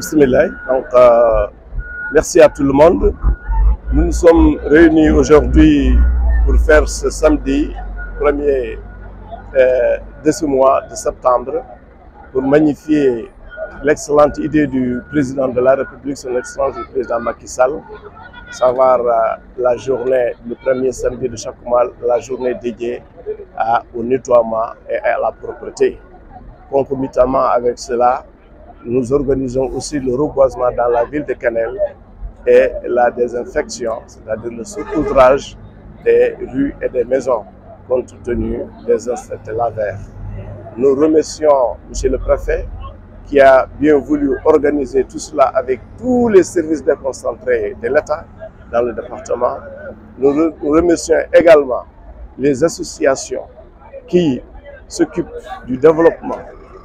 Bismillah. Donc, merci à tout le monde. Nous nous sommes réunis aujourd'hui pour faire ce samedi 1er de ce mois de septembre pour magnifier l'excellente idée du président de la République, son excellence le président Macky Sall, savoir la journée, le premier samedi de chaque mois, la journée dédiée au nettoiement et à la propreté. Concomitamment avec cela, nous organisons aussi le reboisement dans la ville de Kanel et la désinfection, c'est-à-dire le saupoudrage des rues et des maisons, compte tenu des insectes laveurs. Nous remercions M. le Préfet qui a bien voulu organiser tout cela avec tous les services déconcentrés de l'État dans le département. Nous remercions également les associations qui s'occupent du développement,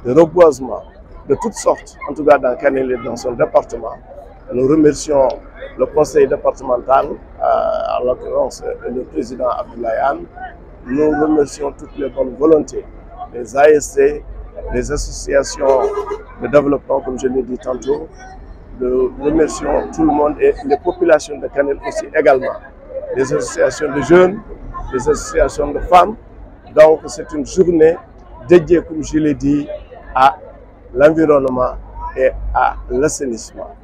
du reboisement, de toutes sortes, en tout cas dans Kanel et dans son département. Nous remercions le conseil départemental, en l'occurrence le président Abdoulaye Anne. Nous remercions toutes les bonnes volontés, les ASC, les associations de développement, comme je l'ai dit tantôt. Nous remercions tout le monde et les populations de Kanel aussi également. Les associations de jeunes, les associations de femmes. Donc c'est une journée dédiée, comme je l'ai dit, à l'environnement et à l'assainissement.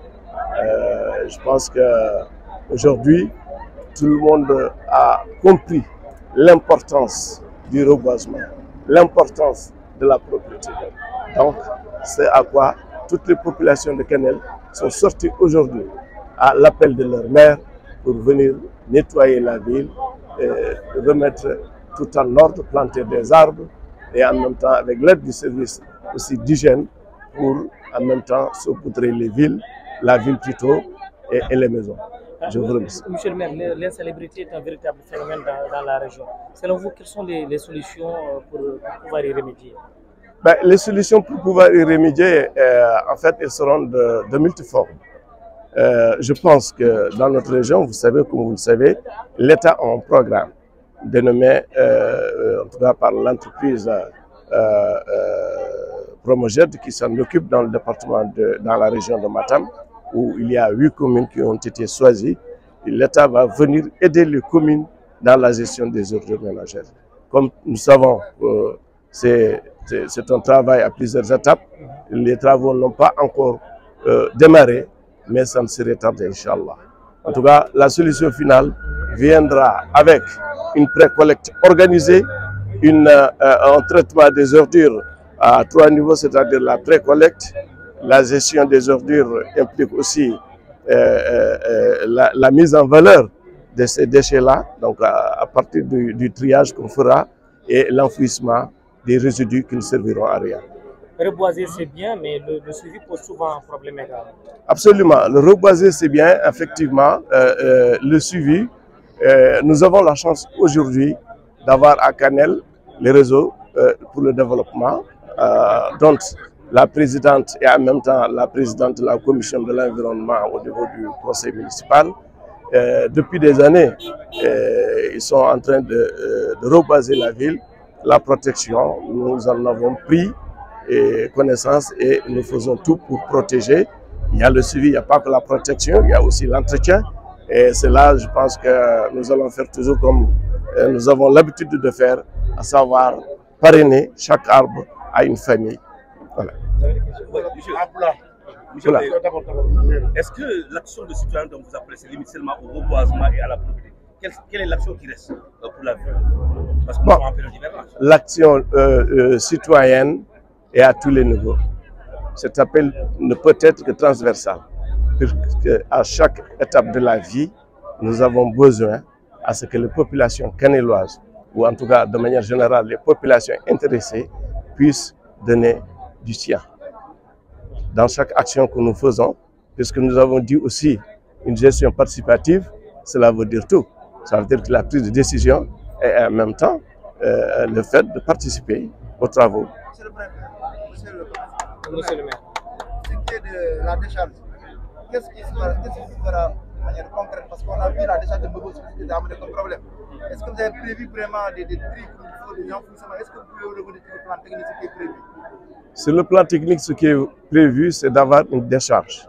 Je pense qu'aujourd'hui, tout le monde a compris l'importance du reboisement, l'importance de la propreté. Donc, c'est à quoi toutes les populations de Kanel sont sorties aujourd'hui à l'appel de leur maire pour venir nettoyer la ville, et remettre tout en ordre, planter des arbres et en même temps, avec l'aide du service aussi d'hygiène, pour en même temps saupoudrer les villes, la ville plutôt, et les maisons. Je vous remercie. Monsieur le maire, l'insalubrité est un véritable phénomène dans la région. Selon vous, quelles sont les solutions pour pouvoir y remédier? Les solutions pour pouvoir y remédier, en fait, elles seront de multiformes. Je pense que dans notre région, vous savez, comme vous le savez, l'État a un programme dénommé, en tout cas par l'entreprise Promoged qui s'en occupe dans le département, dans la région de Matam, où il y a 8 communes qui ont été choisies. L'État va venir aider les communes dans la gestion des ordures ménagères. Comme nous savons, c'est un travail à plusieurs étapes. Les travaux n'ont pas encore démarré, mais ça ne serait tardé, Inch'Allah. En tout cas, la solution finale viendra avec une pré-collecte organisée, un traitement des ordures à 3 niveaux, c'est-à-dire la pré-collecte. La gestion des ordures implique aussi la mise en valeur de ces déchets-là, donc à partir du triage qu'on fera, et l'enfouissement des résidus qui ne serviront à rien. Reboiser, c'est bien, mais le suivi pose souvent un problème également. Absolument. Le reboiser, c'est bien, effectivement. Le suivi, nous avons la chance aujourd'hui d'avoir à Kanel les réseaux pour le développement, dont la présidente et en même temps la présidente de la commission de l'environnement au niveau du conseil municipal. Depuis des années, ils sont en train de reboiser la ville, la protection. Nous en avons pris connaissance et nous faisons tout pour protéger. Il y a le suivi, il n'y a pas que la protection, il y a aussi l'entretien. Et c'est là, je pense que nous allons faire toujours comme nous avons l'habitude de faire, à savoir parrainer chaque arbre à une famille. Voilà. Monsieur, est-ce que l'action de citoyen dont vous appelez, c'est limite seulement au reboisement et à la propriété? Quelle est l'action qui reste pour la ville? Parce que nous sommes en période d'hivernage. L'action citoyenne est à tous les niveaux. Cet appel ne peut être que transversal, puisque à chaque étape de la vie, nous avons besoin à ce que les populations canéloises, ou en tout cas de manière générale les populations intéressées, puissent donner du sien dans chaque action que nous faisons, puisque nous avons dit aussi une gestion participative, cela veut dire tout. Ça veut dire que la prise de décision et en même temps le fait de participer aux travaux. Monsieur le maire, ce qui est de la décharge, qu'est-ce qui se fera de manière concrète? Parce qu'on a vu la décharge de Bobo, qui a amené comme problème. Est-ce que vous avez prévu vraiment des tri Est-ce que vous pouvez revenir sur le plan technique ce qui est prévu? Sur le plan technique, ce qui est prévu, c'est d'avoir une décharge.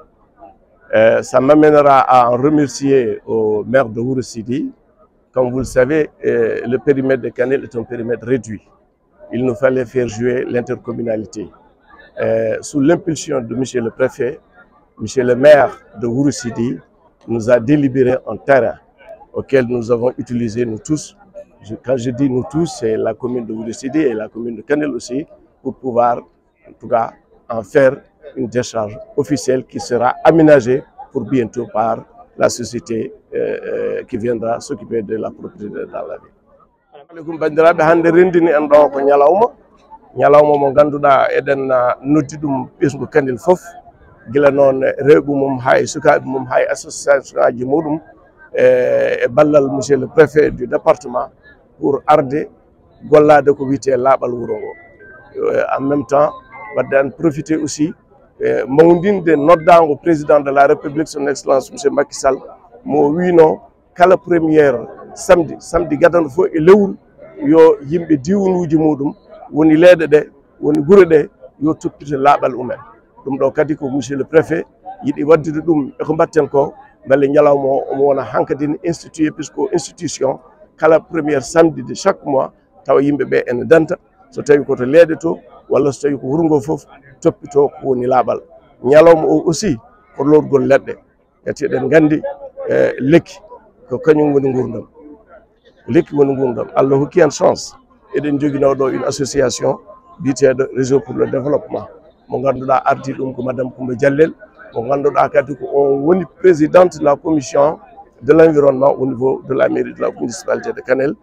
Ça m'amènera à en remercier au maire de Ouro Sidi. Comme vous le savez, le périmètre de Kanel est un périmètre réduit. Il nous fallait faire jouer l'intercommunalité. Sous l'impulsion de M. le préfet, M. le maire de Ouro Sidi nous a délibéré un terrain auquel nous avons utilisé nous tous. Quand je dis nous tous, c'est la commune de Ouro Sidi et la commune de Kanel aussi, pour pouvoir en tout cas en faire une décharge officielle qui sera aménagée pour bientôt par la société qui viendra s'occuper de la propriété dans la ville. Alaikum bandiraɓe, hande rendini en ɗo ko ñalawma mo ganduɗa eɗen noddi ɗum ɓesgu Kanel fof, gila noon rewɓe mum hay sukaɓe mum hay association aji muɗum e ballal monsieur le préfet du département pour arde gollade ko wiyete laaɓal wuuro ngo. En même temps wadde en profiter aussi mawdinde noddago président de la république son excellence monsieur Macky Sall mo wino kala première samedi gadano fof e lewru yo yimɓe diwanuji muɗum woni leeɗe ɗe woni guure ɗe yo toppito laaɓal umen. ɗum ɗo kadi ko monsieur le préfet yiɗi waddude ɗum eko mbatten ko beele ñalawma o omo wona hankkadine institué puisque institution kala première samedi de chaque mois tawa yimɓe ɓe ene danta so tawi koto leeɗe to walla so tawi ko wuuro ngo fof toppito ko woni laaɓal. ñalawma o aussi ko lorgol leɗɗe gati eɗen gandi lekki ko kañum woni gurdam, lekki woni gurdam. Allah hokki en chance eɗen joguino ɗo une association biteɗo réseau pour le développement mo ganduɗa ardi ɗum ko madame Coumba Diallel mo ganduɗa kadi ko on woni présidente de la commission de l'environnement au niveau de la mairie de la municipalité de Kanel.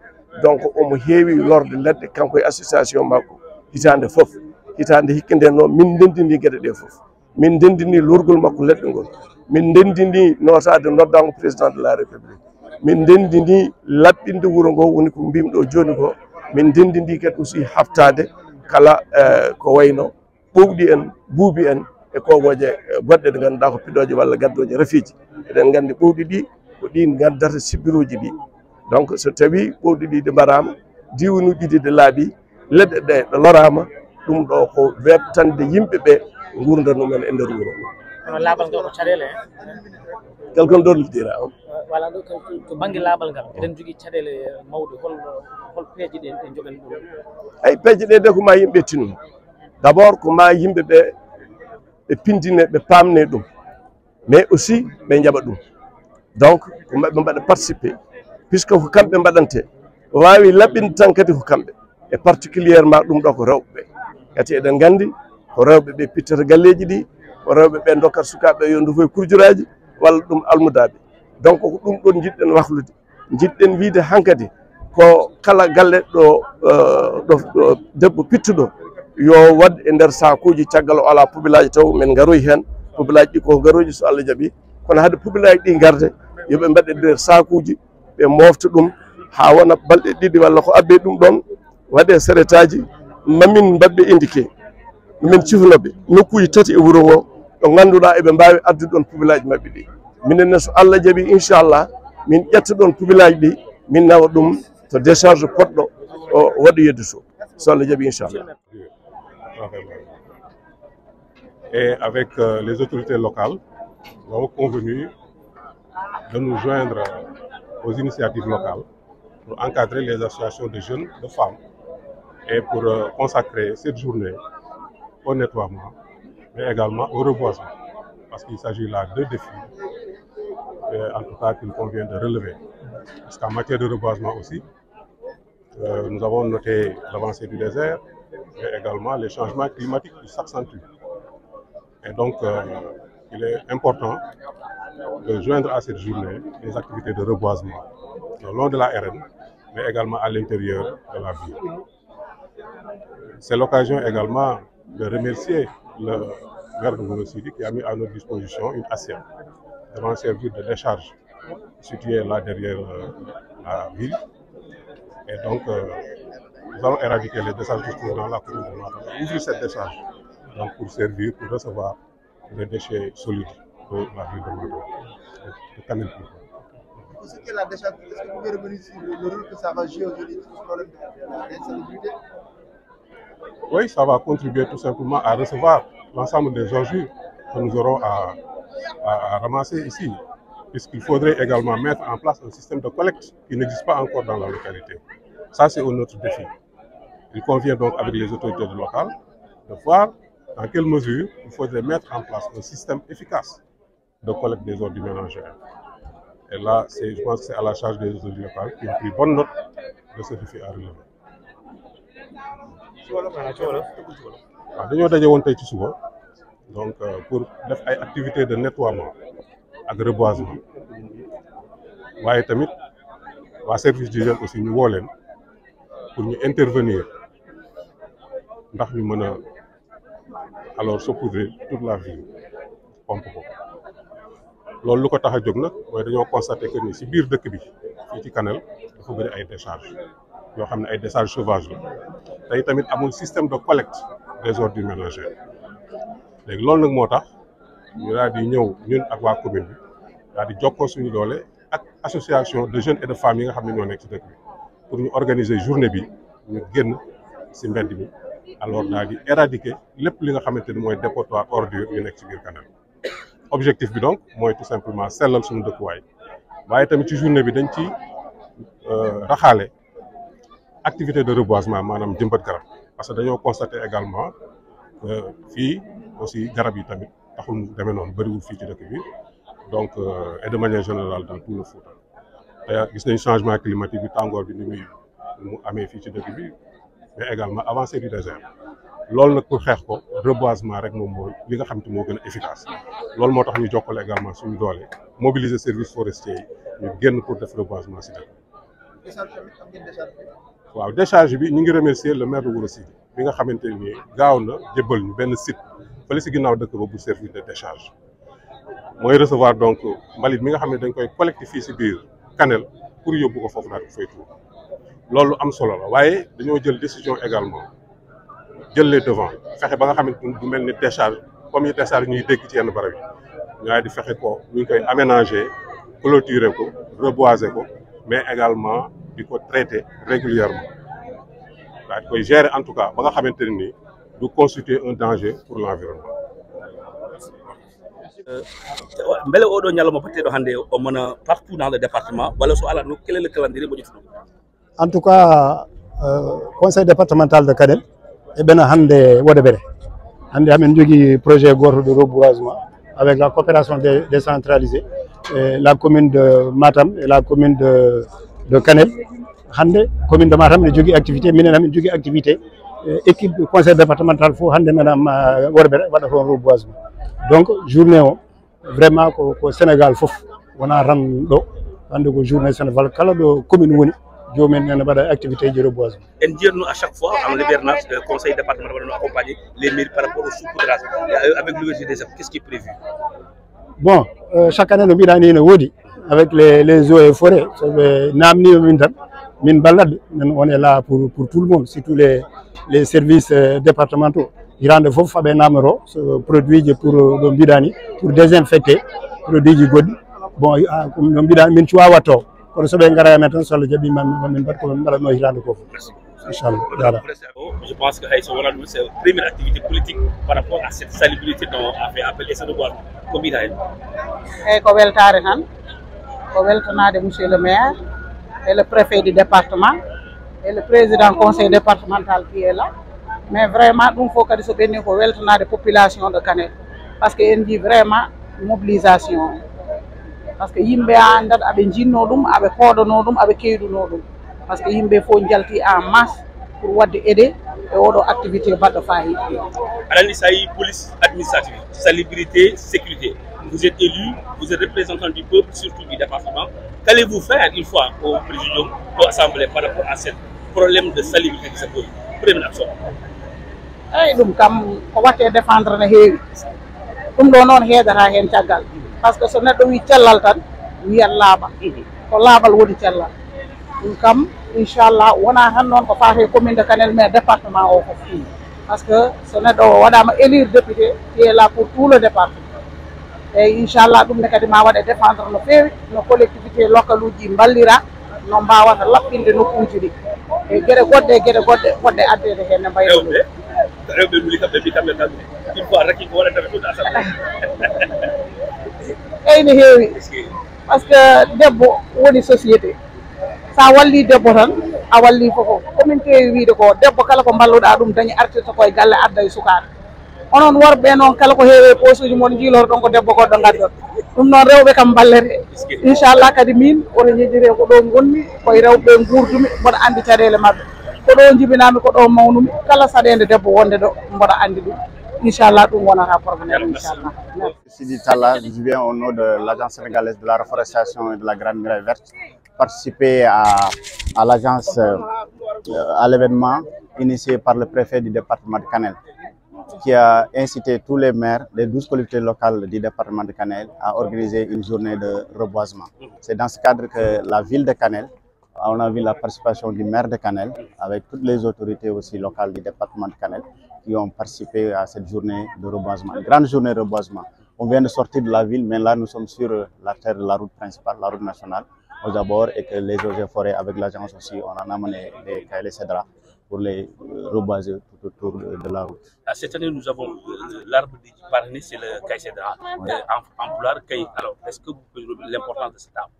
Donc omo heewi lorde leɗɗe kanko e association makko hitande fof. Hitande hikka nden noon min ndendini gueɗe ɗe fof, min ndendini lorgol makko leɗɗe ngol, min ndendini notade noddago président de la république, min ndendini laɓɓinde wuuro ngo woni ko mbimi ɗo joni ko, min ndendini kadi aussi haftade kala ko wayno ɓowɗi en buubi en e kogoje goɗɗe ɗe ganduɗa ko piɗoje walla gaddoje rafiji. eɗen gandi ɓowɗi ɗi ko ɗin gaddata sibbiruji ɗi. Donc so tawi ɓowɗi ɗi ɗi mbarama diwanuji ɗi ɗe laaɓi leɗɗe ɗe ɗe lorama, ɗum ɗo ko weɓtande yimɓe ɓe gurdanumen e nder wuuro. laaɓal ngal ko caɗele quelqu'un dollidira on wala ɗo to banggue laaɓal ngal eɗen jogui caɗele mawɗe hol peeje ɗe jogan ɗum? ay peeje ɗe de ko ma yimɓe tinno d' abord ko ma yimɓe ɓe ɓe pindine ɓe pamne ɗum, mais aussi ɓe jaɓa ɗum. Donc ko maɓe mbaɗa participer puisque ko kamɓe mbaɗante wawi laɓɓinde tan kadi ko kamɓe e particulièrement ɗum ɗo ko rewɓe ɓe. Gati eɗen gandi ko rewɓe ɓe pittata galleji ɗi, ko rewɓe ɓe dokkata sukaɓe yo ndufoye kurjuraji walla ɗum almudaɓe. Donc ko ɗum ɗon jiɗɗen wahlude, jiɗɗen wiide hankkadi ko kala galle ɗo debbo pittuɗo yo wad e nder sakuji caggal o ala pubilaji taw min garoyi hen. Pubilaji ɗi ko garoji so Allah jaaɓi, kono haade pubilaji ɗi garde yoɓe mbaɗe nder sakuji ɓe mofta ɗum ha wona balɗe ɗiɗi walla ko abbe ɗum ɗon waɗe seretaji mamin mbabɓe indiqué min cifnoɓe nokkuji tati e wuuro ngo ɗo ganduɗa eɓe mbawi addude ɗon pubilaji mabɓe ɗi. minenne so Allah jaaɓi inchallah min ƴetta ɗon pubilaji ɗi min nawa ɗum to décharge poɗɗo o waɗa yedde to so Allah jaaɓi inchallah. Et avec les autorités locales, nous avons convenu de nous joindre aux initiatives locales pour encadrer les associations de jeunes, de femmes, et pour consacrer cette journée au nettoiement, mais également au reboisement, parce qu'il s'agit là de défis, en tout cas qu'il convient de relever. Parce qu'en matière de reboisement aussi, nous avons noté l'avancée du désert, mais également les changements climatiques qui s'accentuent. Et donc, il est important de joindre à cette journée les activités de reboisement le long de la RN, mais également à l'intérieur de la ville. C'est l'occasion également de remercier le maire de Ouro Sidi qui a mis à notre disposition une assiette devant servir de décharge située là derrière la ville. Et donc, nous allons éradiquer les décharges qui se trouvent dans la commune de Matam, ouvrir cette décharge donc pour servir, pour recevoir les déchets solides de la ville de Matam, de Kanel. pour ce qui est de la décharge, est-ce que vous pouvez revenir sur le rôle que ça va jouer aujourd'hui sur ce problème d'insalubrité? Oui, ça va contribuer tout simplement à recevoir l'ensemble des ordures que nous aurons à ramasser ici, puisqu'il faudrait également mettre en place un système de collecte qui n'existe pas encore dans la localité. Ça, c'est un autre défi. Il convient donc avec les autorités locales de voir dans quelle mesure il faudrait mettre en place un système efficace de collecte des ordures ménagères. Et là, je pense que c'est à la charge des autorités locales qui ont pris bonne note de ce défi à relever. waaw dañoo daje woon tey ci suba donc pour def ay activités de nettoiement ak reboisement waaye tamit waa service d'hygiène aussi ñu woo leen pour ñu intervenir ndax ñu mën a alors saupoudrer toute la ville pompe ko loolu lu ko tax a jóg nag mooy dañoo constaté que ni si biir dëkk bi fii ci Kanel dafa bëri ay décharges yoo xam ne ay décharges sauvages la tey tamit amul système de collecte des ordures ménagères léegi loolu nag moo tax ñu daal di ñëw ñun ak waa commune bi daal di jokkoo suñu doole ak association de jeunes et de femmes yi nga xam ne ñoo nekk ci dëkk bi pour ñu organiser journée bi ñu génn si mbedd mi alors daal di éradiquer lépp li nga xamante ni mooy dépotoir ordure yu nekk ci biir Kanel objectif bi donc mooy tout simplement sellal suñu dëkkuwaay waaye tamit ci journée bi dañ ci raxaale activité de reboisement maanaam jëmbat garab parce que dañoo constater également fii aussi garab yi tamit taxul mu demee noonu bëriwul fii ci dëkk bi donc et de manière générale dans tout le Fouta te gis nañ changement climatique bi tàngoor bi ni mu amee fii ci dëkk bi mais également avancée du désert loolu nag pour xeex ko reboisement rek moom mooy li nga xam te moo gën a efficace loolu moo tax ñu jokkale également suñu doole mobiliser service forestier yi ñu génn pour def reboisement si dëkk waaw décharge bi ñu ngi remercier le maire de Ouro Sidi bi nga xamante ni gaaw na jébbal ñu benn site fële si ginnaaw dëkk ba bu service de décharge mooy recevoir donc mbalit mi nga xam ne dañ koy collecté fii si biir Kanel pour yóbbu ko foofu daal di fay tuur loolu am solo la waaye dañoo jël décision également jël les devants fexe ba nga xamante ni du mel ni décharge comme yi décharge ñuy dégg ci yenn barab yi ñu daal di fexe ko ñu koy aménager clôturer ko reboiser ko mais également di ko traiter régulièrement daal di koy gérer en tout cas ba nga xamante ne nii du constituer un danger pour l'environnement. mbele oɗo ñalawma batteɗo hannde o mona partout dans le département walla so ala no quel est le calendrier mo ƴettuɗo? En tout cas conseil départemental de Kanel eɓena hannde Wodébere hannde hamin jogui projet goto de reboisement avec la coopération décentralisée la commune de Matam et la commune de Kanel hannde commune de Matam ne jogui activité minen hamin jogui activité équipe conseil départemental fof hannde meɗam Wodébere waɗa toon reboisement donc journée o vraiment ko Sénégal fof wona ran ɗo hannde ko journée Sénégal kala ɗo commune woni jomumen nene mbaɗa activité de reboisement. En jiyanno à chaque fois en hivernage le conseil départemental va accompagner les mairies par rapport au saupoudrage avec l'ouverture des arbres. Qu'est-ce qui est prévu? Bon, chaque année no mbiɗa ni no woodi avec les eaux et forêts soɓe namnima min tan min balladɓe men on est là pour tout le monde, surtout les services départementaux hirande foof faaɓe namdoro so produit ji pour ɗo mbiɗa ni pour désinfecter produit ji goɗɗi bon no mbiɗa min cuwa watto kono soɓe gara men tan so Allah jaaɓi mamin mbaɗ komin mbaɗatno hirande foof inchallah voilà. Je pense que c'est la première activité politique par rapport à cette salubrité dont a fait appel et ce reboisement ko mbiɗa hen? eyyi ko weltare tan ko weltanade monsieur le maire et le préfet du département et le président conseil départemental qui est là. Mais vraiment ɗum fof kadi so ɓenni ko weltanade population de Kanel par ce que en jii vraiment mobilisation par ce que yimɓe andat aɓe jinno ɗum aɓe koɗono ɗum aɓe keyduno ɗum par ce que yimɓe fof jalti en masse pour wadde aider e oɗo activité baɗɗo fayiɗ. aɗa andi sa yi police administrative salubrité sécurité vous êtes élu vous êtes représentant du peuple surtout du département qu'allez-vous faire une fois au présidium au assemblée par rapport à ce problème de salubrité qui se pose? Première action. eyyi ɗum kam ko watte défendre no heewi ɗum ɗo noon heedata hen caggal par ce que so neɗɗo wi cellal tan wiyat laaɓal ko laaɓal woni cellal ɗum kam inchallah wona tan noon ko fate commune de Kanel mais département o fof par ce que so neɗɗo o waɗama élire député qui est là pour tout le département eyyi inchallah ɗum ne kadi ma waɗe défendre no feewi no collectivité local uji ballira no mbawata laɓɓinde nokkuji ɗi e gueɗe goɗɗe e gueɗe goɗɗe addede hen ne mbayno ɗum rewɓe muli kamɓe mbi kamɓe tan il faut raki ko waɗata ɓe ɗum asal eyyi ne heewi par ce que debbo woni société sa walli debbo tan a walli fofoof komin keewi wiide ko debbo kala ko balluɗa ɗum dañi artirta koye galle adda e sukaɓe onon worɓe noon kala ko heewe poche uji moon jiilor ɗon ko debbo goɗɗo gaddon ɗum noon rewɓe kam ballete inchallah kadi min oto ñejjire ko ɗo gonmi koye rewɓe gurdumi mboɗo andi caɗele mabɓe ko ɗo jibinami ko ɗo mawnumi kala saɗede debbo wonde ɗo mboɗo andi ɗum inchallah ɗum wonata probléme inchallah. Sidi Talla, je viens au nom de l'Agence sénégalaise de la reforestation et de la Grande Muraille Verte, participer à l'agence, à l'événement initié par le préfet du département de Kanel, qui a incité tous les maires des 12 collectivités locales du département de Kanel à organiser une journée de reboisement. C'est dans ce cadre que la ville de Kanel, on a vu la participation du maire de Kanel, avec toutes les autorités aussi locales du département de Kanel, qui ont participé à cette journée de reboisement, une grande journée de reboisement. On vient de sortir de la ville, mais là nous sommes sur la terre de la route principale, la route nationale, aux abords, et que les eaux et forêts avec l'agence aussi, on en a amené des cailles cédra pour les reboiser tout autour de la route. Cette année, nous avons l'arbre du parrainé, c'est le caille cédra. En pulaar, caille. Alors, est-ce que vous pouvez l'importance de cet arbre?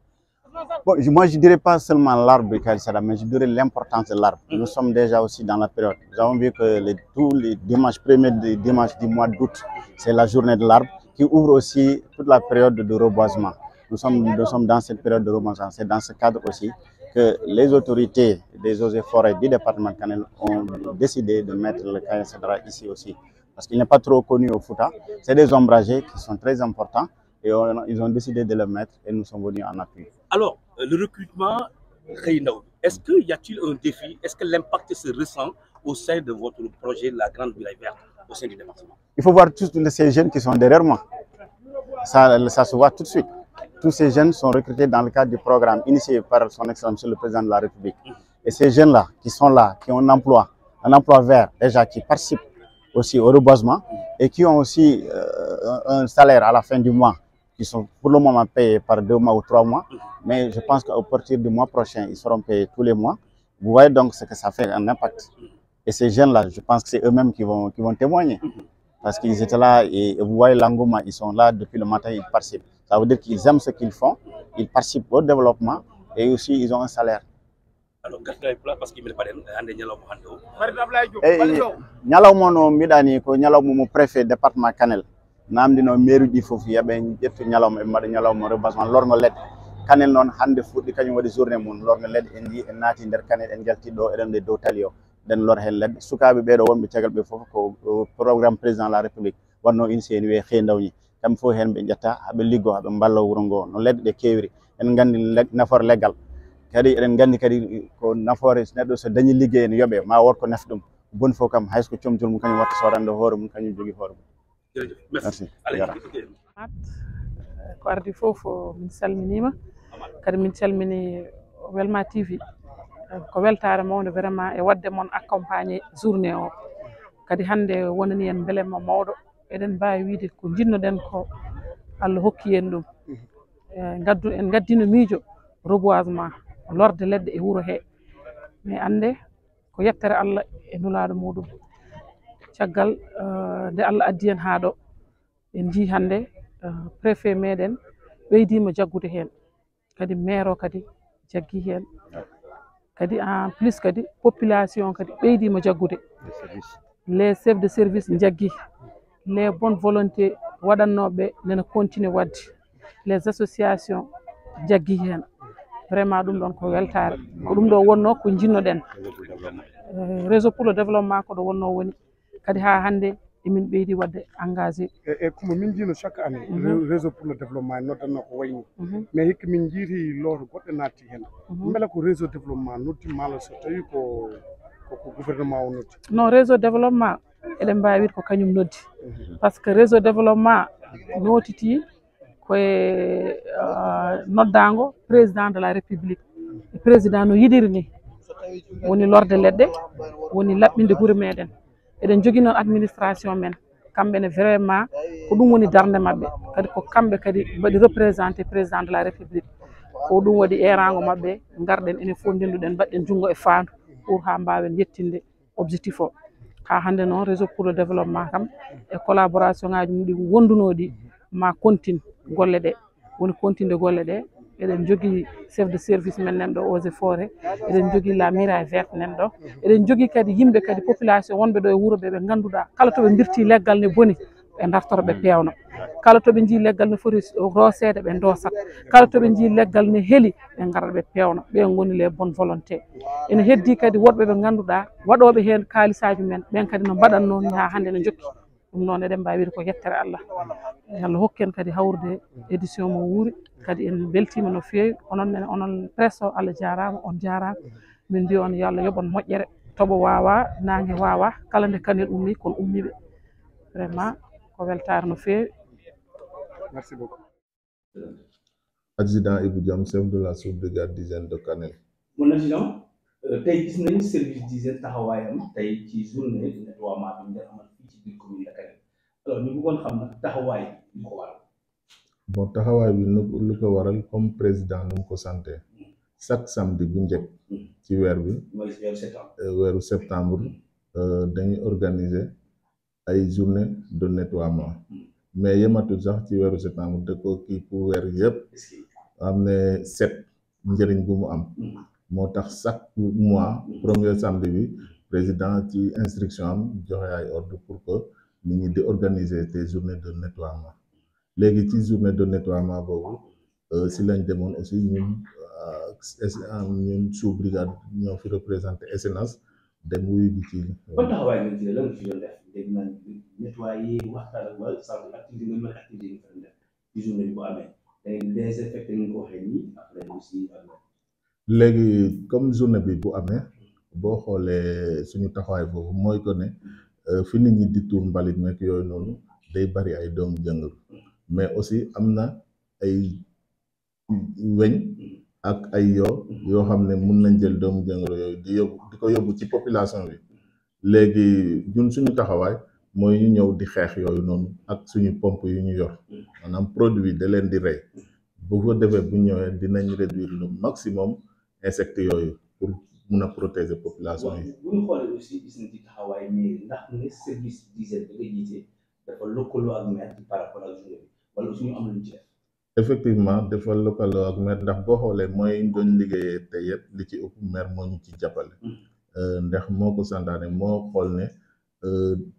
Bon, moi je ne dirais pas seulement l'arbre du caille cédra, mais je dirais l'importance de l'arbre. Nous sommes déjà aussi dans la période. Nous avons vu que tous les dimanches, premiers dimanches du mois d'août, c'est la journée de l'arbre qui ouvre aussi toute la période de reboisement. Nous sommes dans cette période de reboisement. C'est dans ce cadre aussi que les autorités des eaux et forêts du département de Kanel ont décidé de mettre le caille cédra ici aussi. Parce qu'il n'est pas trop connu au Fouta. C'est des ombragés qui sont très importants et ils ont décidé de le mettre et nous sommes venus en appui. Alors, le recrutement, est-ce qu'il y a-t-il un défi? Est-ce que l'impact se ressent au sein de votre projet La Grande Muraille Verte au sein du département? Il faut voir tous ces jeunes qui sont derrière moi. Ça se voit tout de suite. Tous ces jeunes sont recrutés dans le cadre du programme initié par son Excellence le Président de la République. Et ces jeunes-là, qui sont là, qui ont un emploi vert déjà, qui participent aussi au reboisement et qui ont aussi un salaire à la fin du mois, qui sont pour le moment payés par 2 mois ou 3 mois. Mais je pense qu'à partir du mois prochain, ils seront payés tous les mois. Vous voyez donc ce que ça fait un impact. Et ces jeunes-là, je pense que c'est eux-mêmes qui vont témoigner. Parce qu'ils étaient là et vous voyez l'engouement, ils sont là depuis le matin, ils participent. Ça veut dire qu'ils aiment ce qu'ils font, ils participent au développement et aussi ils ont un salaire. Alors, parce qu'il me parle ñalawmono miɗani ko ñalawmo mo préfet département Kanel namdino maire uji fof yaɓe ƴettu ñalawma e mbaɗa ñalawma reboisement lorgo leɗɗe Kanel noon hande fuɗɗi kañum waɗi journée mum lorgo leɗɗe en ndi en naati nder Kanel en jalti ɗo eɗen nde dow tali o den lor hen leɗɗe sukaɓe ɓeɗo wonɓe caggal ɓe foof ko programme président de la république wanno initié wiye Xeendawñi kamɓe fof hen ɓe ƴetta haɓe liggo haɓe mballa wuuro ngo no leɗɗe ɗe kewri en gandi nafoore leggal kadi eɗen gandi kadi ko nafoore neɗɗo so dañi liggey ne yooɓe ma wot ko naf ɗum boni fof kam hayso ko comtol mum kañum watta sodande hoore mum kañum jogui hoore mum. Merci. ko ardi fof min salminima kadi min calmini Welma TV ko weltare mawde vraiment e wadde mon accompagné journée o kadi hande wonani en belemma mawɗo eɗen mbawi wiide ko jinnoɗen ko Allah hokki en ɗum en gaddino miijo reboisement lorde leɗɗe e wuuro he mais ande ko yettere Allah e nulaɗo muɗum caggal nde Allah addi en ha ɗo en jii hande préfet meɗen ɓeydima jaggude hen kadi maire o kadi jaggi hen kadi en plus kadi population kadi ɓeydima jaggude les chefs de service jaggi les bonnes volontés waɗannoɓe nena continuer wadde les associations jaggi hen vraiment ɗum ɗon ko weltare ko ɗum ɗo wonno ko jinnoɗen réseau pour le développement ko ɗo wonno woni kadi ha hande emin ɓeydi wadde engagé e komo min jino chaque année réseau pour le développement noddanno ko wayni mais hikka min jiiti looto goɗɗe natti hen beela ko réseau développement nottima ala so tawi ko gouvernement o noddi non réseau développement eɗen mbawi wiide ko kañum noddi par ce que réseau développement notiti koye noddago président de la république président no yiɗiri ni woni lorde leɗɗe woni laɓɓinde guure meɗen eɗen jogui noon administration men kamɓe ne vraiment ko ɗum woni darde maɓɓe kadi ko kamɓe kadi mbaɗi représenté président de la république ko ɗum waɗi erango maɓɓe garɗen enen fof ndenduɗen mbaɗɗen junngo e faandu pour ha mbawen yettinde objectif o ha hande noon réseau pour le développement kam e collaboration ngaji mum ɗi wondunoɗi ma continue golle ɗe woni continue golle ɗe eɗen jogui chef de service men nan ɗo eaux et forêt eɗen jogui la muraille verte nan ɗo eɗen jogui kadi yimɓe kadi population wonɓe ɗo e wuuro ɓe ɓe ganduɗa kala toɓe birti leggal ne boni ɓe dartoto ɓe pewno kala toɓe jii leggal ne foti rosede ɓe dosat kala toɓe jii leggal ne heeli ɓe gara ɓe pewno ɓen goni les bonnes volonté ene heddi kadi woɗɓe ɓe ganduɗa waɗoɓe hen kaalisaji men ɓen kadi no mbaɗan noon ha hande ne jokki ɗum noon eɗen mbawi wiide ko yettere Allah Allah hokken kadi hawrude édition mo wuuri kadi en beltima no fewi onon presse o Allah jarama on jarama min mbi on yo Allah yoɓon moƴƴere tooɓo wawa nangue wawa kala nde kanel ummi kono ummiɓe vraiment ko weltare no fewi. Merci beaucoup. Adjudant Ibou Diam, chef de la sous-brigade d'hygiène de Kanel. Mon adjudant tey gis nañu service d'hygiène taxawaayam tey ci journée de nettoiement bi nga amal fii ci biir commune de Kanel alors ñu bëggoon xam nag taxawaay bi ko waral. Bon taxawaay bi lu ko waral comme président nu mu ko santé chaque samedi bu njëkk ci weer bi weeru septembre dañuy organiser ay journée de nettoiement mais yematul sax ci weeru septembre da ko kii pour weer yëpp am ne set njëriñ bu mu am moo tax chaque mois premier samedi bi président ci instruction am joxe ay ordre pour que nit ñi di organiser des journées de nettoiement léegi ci journée de nettoiement boobu si lañ demoon aussi ñun sous brigade ñoo fi représenté SNAS dem wuyu ji ci. ban taxawaay ngeen ci la nga fi doon def dégg naa nettoyer waxtaan ak wàllu santé activité nga mën activité yi nga def ci journée bi bu amee day désinfecté ni nga ko waxee nii après aussi. léegi comme journée bi bu amee boo xoolee suñu taxawaay boobu mooy que ne fi nit ñi di tuur mbalit meek yooyu noonu day bari ay doomu jàngoro mais aussi am na ay weñ ak ay yoo xam ne mun nañ jël doomu jàngoro yooyu di ko yóbbu ci population bi léegi ñun suñu taxawaay mooy ñu ñëw di xeex yooyu noonu ak suñu pompe yu ñu yor maanaam produit da leen di rey bu ko defee bu ñëwee dinañ réduire le maximum insectes yooyu pour mun a protéger population yi. bu ñu xoolee aussi gis nañ ci taxawaay mais ndax ne service d'hygiène da nga jiite dafa lëkkaloo ak maire par rapport ak journée bi wala suñu am luñ ci def. effectivement dafa lëkkaloo ak maire ndax boo xoolee mooy doon liggéeyee te yëpp li ci ëpp maire moo ñu ci jàppale. ndax moo ko santaane moo xool ne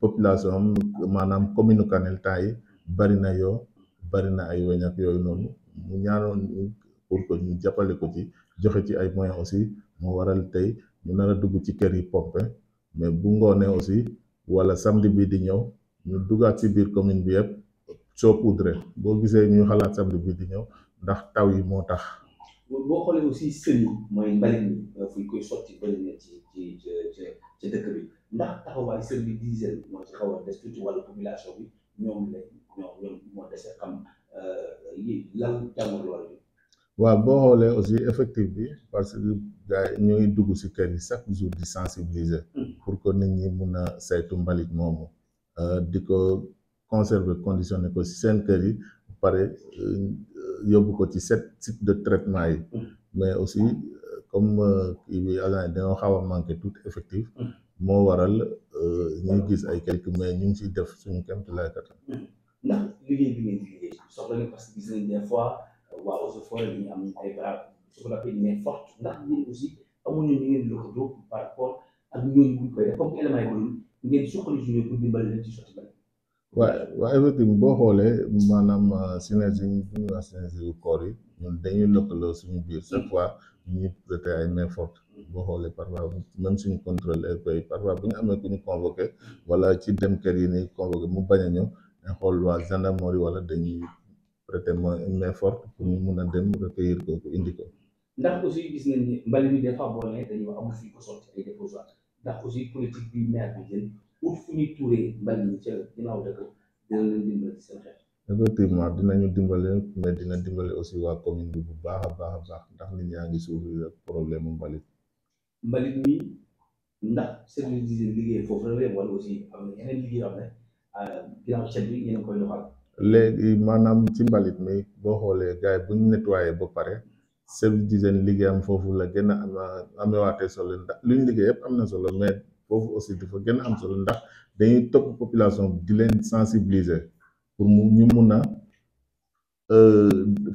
population am maanaam commune Kanel temps yi bari na ay weñ ak yooyu noonu mu ñaanoon pour que ñu jàppale ko ci joxe ci ay moyens aussi moo waral tey ñu nar a dugg ci kër yi pompe mais bu ngoonee aussi wala samedi bi di ñëw ñu duggaat ci biir commune bi yëpp saupoudrer boo gisee ñu xalaat samedi bi di ñëw ndax taw yi moo tax. boo xoolee aussi sën yi mooy mbalit mi fu ñu koy sotti bëri na ci dëkk bi ndax taxawaay service d'hygiène moo ci xaw a des tuuti wala population bi ñoom moo dese xam lan jàngoro loolu bi. waaw boo xoolee aussi effectif bi parce que gars yi ñooy dugg ci kër yi chaque jour di sensibiliser pour que nit ñi mun a saytu mbalit moomu di ko conserver conditionné ko ci seen kër yi pare yóbbu ko ci site de traitement yi mais aussi comme kii bi agent yi dañoo xaw a manqué tout effectif moo waral ñuy gis ay quelques mais ñu ngi ciy def suñu kéemtalaay kattan. ndax liggéey bi ngeen di liggéey soxla na parce que gis nañ des fois waa eaux et forêts dañuy am ay bras su ko defee mais forte ndax yéen aussi amuñu ñu ngeen lëkkaloo par rapport ak ñooñu bu ñu koy def comme élément yi ngeen suqali suñu pour dimbali leen ci sotti bale. waaw effectivement boo xoolee maanaam synergie bu ñuy wax synergie yu corps yi ñun dañuy lëkkaloo suñu biir chaque fois ñuy prêter ay main forte boo xoolee parfois même suñu contrôle RP yi parfois bu ñu amee ku ñu convoqué wala ci dem kër yi ni convoqué mu bañ a ñëw dañ xool waa gendarmerie wala dañuy prêter main forte pour ñu mun a dem recueillir kooku indi ko. ndax aussi gis nañ ni mbalit mi des fois boo nee dañuy wax amul fi ko sotti ay dépotoir ndax aussi politique bi maire bi jël pour fu ñuy tuuree mbalit mi ca ginnaaw dëkk dina leen dimbali ci seen xeex. effectivement dinañu dimbale mais dina dimbale aussi waa commune bi bu baax a baax ndax nit ñaa ngi souffrir ak problème mu mbalit. mbalit mi ndax service d'hygiène liggéey foofu la wala aussi am na yeneen liggéey yoo xam ne ginnaaw cet bi yéen a koy doxal. léegi maanaam ci mbalit mi boo xoolee gars yi bu ñu nettoyé ba pare service d'hygiène liggéeyam foofu la gën a amewaatee solo ndax lu ñu liggéey yëpp am na solo mais foofu aussi dafa gën a am solo ndax dañuy topp population bi di leen sensibiliser pour ñu mun a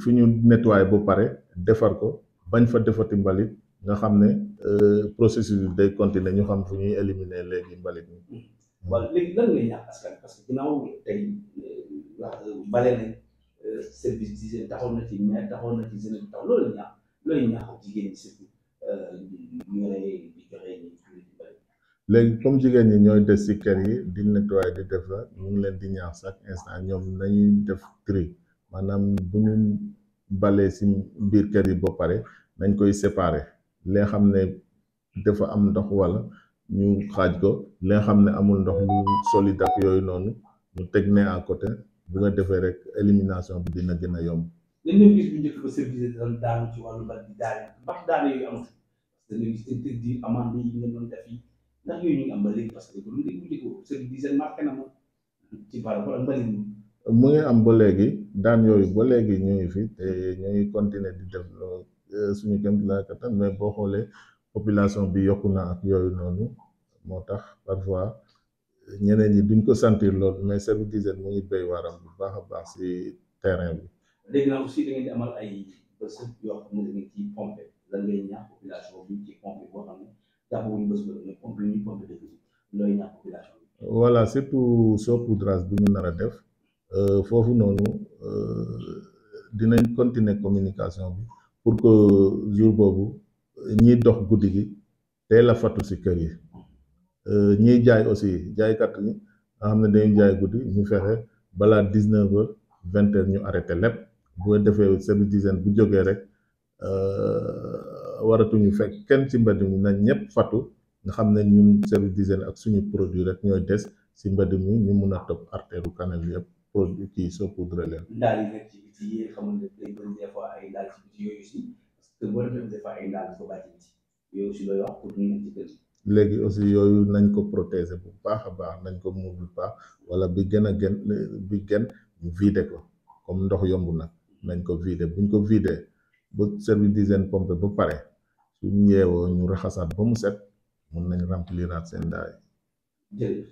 fi ñu nettoyé ba pare defar ko bañ fa defati mbalit nga xam ne processus bi day continuer ñu xam fu ñuy éliminer léegi mbalit mi. waaw léegi lan ngay ñaax askan parce que ginnaaw tey bale nañ service d'hygiène taxaw na ci maire taxaw na ci jeunesse taxaw loolu ñaax looy ñaax jigéen ñi surtout ñooy di joxe ni bale. léegi comme jigéen ñi ñooy des ci kër yi di nettoyer di def la ñu ngi leen di ñaax chaque instant ñoom nañuy def tri maanaam bu ñu balee ci biir kër yi ba pare nañ koy séparer li nga xam ne dafa am ndox walla ñu xaaj ko li nga xam ne amul ndox lu solide ak yooyu noonu ñu teg ne à côté bu nga defee rek élimination bi dina gën a yomb. dañ leen gis bu njëkk ba service doon daanu ci wàllu mbal di daane ndax daane yooyu amatu parce que dañuy gis interdit amende yi nga doon def yi ndax yooyu ñu ngi am ba léegi parce que bu dul bu njëkk service d'hygiène marqué na ma ci par rapport ak mbalit mi. mu ngi am ba léegi daan yooyu ba léegi ñu ngi fi te ñu ngi continuer di def suñu kéem la kattan mais boo xoolee population bi yokku na ak yooyu noonu moo tax parfois ñeneen ñi duñ ko sentir lool mais service d'hygiène mu ngi béy waaram bu baax a baax ci terrain bi. léegi nag aussi da ngeen di amal ay bés yoo xam ne da ngeen ciy pompé lan ngay ñaax population bi ci pompé boo xam ne jàppuñu bés ba mais pompé yi ñuy pompé dëkk bi looy ñaax population bi. voilà surtout saupoudrage bu ñu nar a def foofu noonu dinañ continuer communication bi pour que jour boobu ñiy dox guddi gi teel a fatu ci kër yi ñiy jaay aussi jaaykat yi nga xam ne dañuy jaay guddi ñu fexe balaa 19h 20h ñu arrêté lépp bu defee service d'hygiène bu jógee rek waratuñu fekk kenn ci mbedd mi nañ ñëpp fatu nga xam ne ñun service d'hygiène ak suñu produit rek ñooy des ci mbedd mi ñu mun a topp artère canal yëpp produit kii saupoudre leen. ndaal yi nekk ci biti yi xamul ne day bëri des fois ay ndaal ci biti yooyu aussi parce que boo defee des fois ay ndaal dafa bàcc ci yooyu aussi looy wax pour ñu nekk ci kër yi. léegi aussi yooyu nañ ko protéger bu baax a baax nañ ko muur bu baax wala bi gën ñu vider ko comme ndox yomb nag nañ ko vider buñ ko vider ba service d'hygiène pompe ba pare suñ yeewoo ñu raxasaat ba mu set mun nañ rempliraat seen ndaay. jërëjëf.